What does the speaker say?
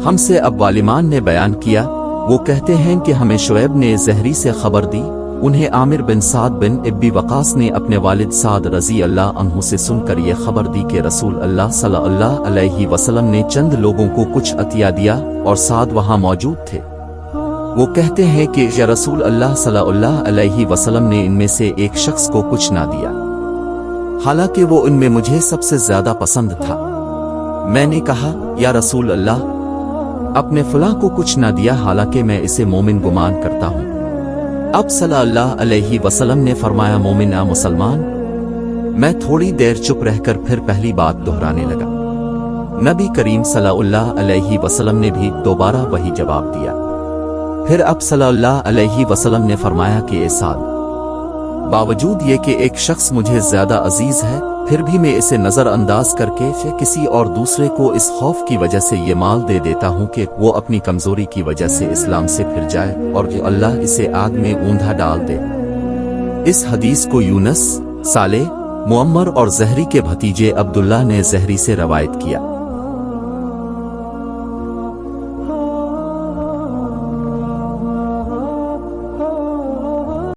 हमसे अब वालिमान ने बयान किया, वो कहते हैं कि हमें शुएब ने ज़हरी से खबर दी। उन्हें आमिर बिन साद बिन इब्बी वक़ास ने अपने वालिद साद रज़ी अल्लाह अन्हु से सुनकर ये खबर दी कि रसूल अल्लाह सल्लल्लाहु अलैहि वसल्लम ने चंद लोगों को कुछ अतिया दिया और साद वहाँ मौजूद थे। वो कहते हैं कि या रसूल अल्लाह सल्लल्लाहु अलैहि वसल्लम ने इनमें से एक शख्स को कुछ ना दिया, हालांकि वो इनमें मुझे सबसे ज्यादा पसंद था। मैंने कहा, या रसूल अल्लाह, अपने फलां को कुछ ना दिया, हालांकि मैं इसे मोमिन गुमान करता हूँ। अब सल्लल्लाहु अलैहि वसल्लम ने फरमाया, मोमिन आ मुसलमान। मैं थोड़ी देर चुप रहकर फिर पहली बात दोहराने लगा। नबी करीम सल्लल्लाहु अलैहि वसल्लम ने भी दोबारा वही जवाब दिया। फिर अब सल्लल्लाहु अलैहि वसल्लम ने फरमाया कि ए साद, बावजूद ये कि एक शख्स मुझे ज्यादा अजीज है, फिर भी मैं इसे नजरअंदाज करके किसी और दूसरे को इस खौफ की वजह से ये माल दे देता हूँ कि वो अपनी कमजोरी की वजह से इस्लाम से फिर जाए और कि अल्लाह इसे आग में ऊंधा डाल दे। इस हदीस को यूनस, सालेह, मुअम्मर और ज़हरी के भतीजे अब्दुल्लाह ने ज़हरी से रवायत किया।